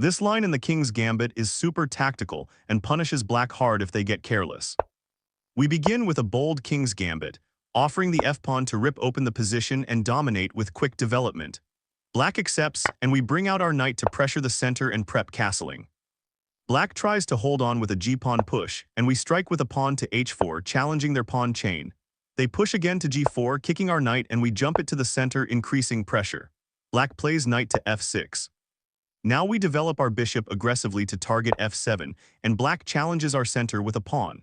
This line in the King's Gambit is super tactical and punishes black hard if they get careless. We begin with a bold King's Gambit, offering the f-pawn to rip open the position and dominate with quick development. Black accepts, and we bring out our knight to pressure the center and prep castling. Black tries to hold on with a g-pawn push, and we strike with a pawn to h4, challenging their pawn chain. They push again to g4, kicking our knight, and we jump it to the center, increasing pressure. Black plays knight to f6. Now we develop our bishop aggressively to target f7, and black challenges our center with a pawn.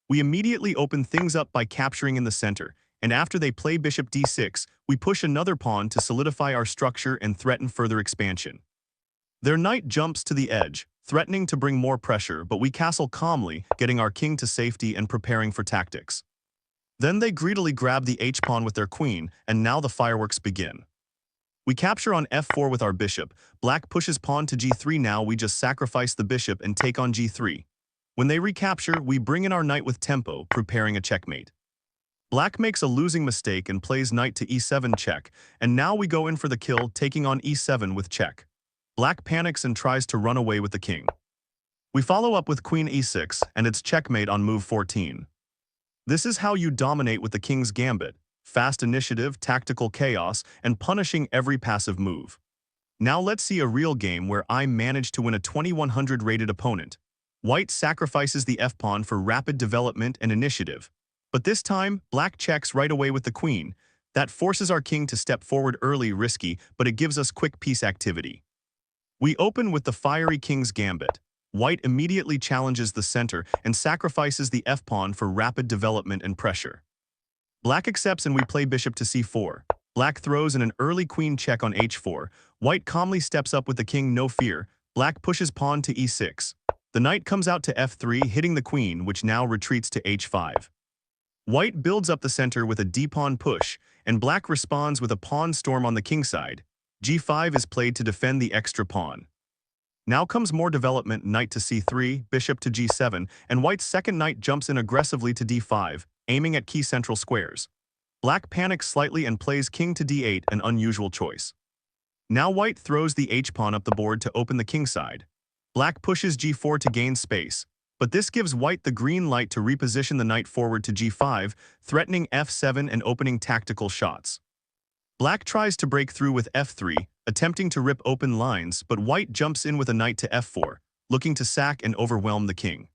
We immediately open things up by capturing in the center, and after they play bishop d6, we push another pawn to solidify our structure and threaten further expansion. Their knight jumps to the edge, threatening to bring more pressure, but we castle calmly, getting our king to safety and preparing for tactics. Then they greedily grab the h-pawn with their queen, and now the fireworks begin. We capture on f4 with our bishop. Black pushes pawn to g3. Now we just sacrifice the bishop and take on g3. When they recapture, we bring in our knight with tempo, preparing a checkmate. Black makes a losing mistake and plays knight to e7 check, and now we go in for the kill, taking on e7 with check. Black panics and tries to run away with the king. We follow up with queen e6, and it's checkmate on move 14. This is how you dominate with the King's Gambit: fast initiative, tactical chaos, and punishing every passive move. Now let's see a real game where I managed to win a 2100 rated opponent. White sacrifices the f-pawn for rapid development and initiative. But this time, black checks right away with the queen. That forces our king to step forward early, risky, but it gives us quick piece activity. We open with the fiery King's Gambit. White immediately challenges the center and sacrifices the f-pawn for rapid development and pressure. Black accepts and we play bishop to c4. Black throws in an early queen check on h4. White calmly steps up with the king, no fear. Black pushes pawn to e6. The knight comes out to f3, hitting the queen, which now retreats to h5. White builds up the center with a d-pawn push, and black responds with a pawn storm on the king side. g5 is played to defend the extra pawn. Now comes more development: knight to c3, bishop to g7, and white's second knight jumps in aggressively to d5, aiming at key central squares. Black panics slightly and plays king to d8, an unusual choice. Now white throws the h-pawn up the board to open the king side. Black pushes g4 to gain space, but this gives white the green light to reposition the knight forward to g5, threatening f7 and opening tactical shots. Black tries to break through with f3, attempting to rip open lines, but white jumps in with a knight to f4, looking to sack and overwhelm the king.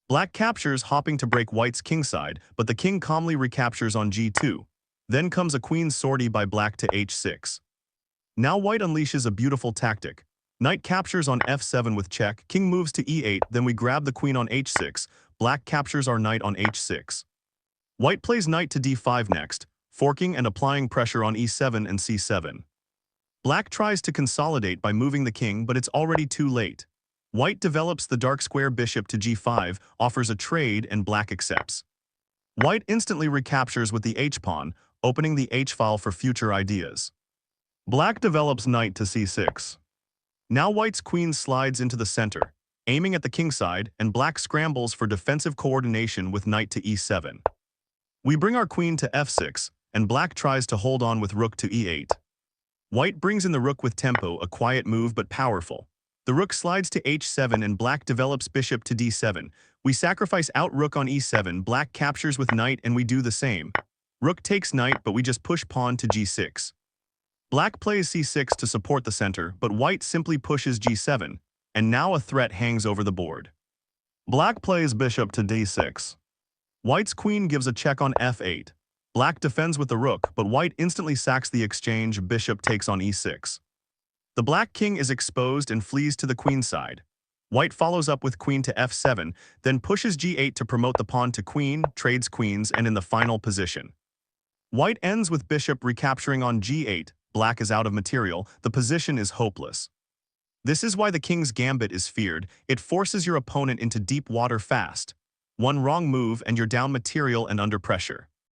Black captures, hopping to break white's kingside, but the king calmly recaptures on g2. Then comes a queen sortie by black to h6. Now white unleashes a beautiful tactic. Knight captures on f7 with check, king moves to e8, then we grab the queen on h6, black captures our knight on h6. White plays knight to d5 next, forking and applying pressure on e7 and c7. Black tries to consolidate by moving the king, but it's already too late. White develops the dark square bishop to g5, offers a trade, and black accepts. White instantly recaptures with the h-pawn, opening the h-file for future ideas. Black develops knight to c6. Now white's queen slides into the center, aiming at the king side, and black scrambles for defensive coordination with knight to e7. We bring our queen to f6, and black tries to hold on with rook to e8. White brings in the rook with tempo, a quiet move but powerful. The rook slides to h7 and black develops bishop to d7. We sacrifice out rook on e7, black captures with knight, and we do the same. Rook takes knight, but we just push pawn to g6. Black plays c6 to support the center, but white simply pushes g7, and now a threat hangs over the board. Black plays bishop to d6. White's queen gives a check on f8. Black defends with the rook, but white instantly sacks the exchange. Bishop takes on e6. The black king is exposed and flees to the queen side. White follows up with queen to f7, then pushes g8 to promote the pawn to queen, trades queens, and in the final position. White ends with bishop recapturing on g8. Black is out of material. The position is hopeless. This is why the King's Gambit is feared. It forces your opponent into deep water fast. One wrong move and you're down material and under pressure.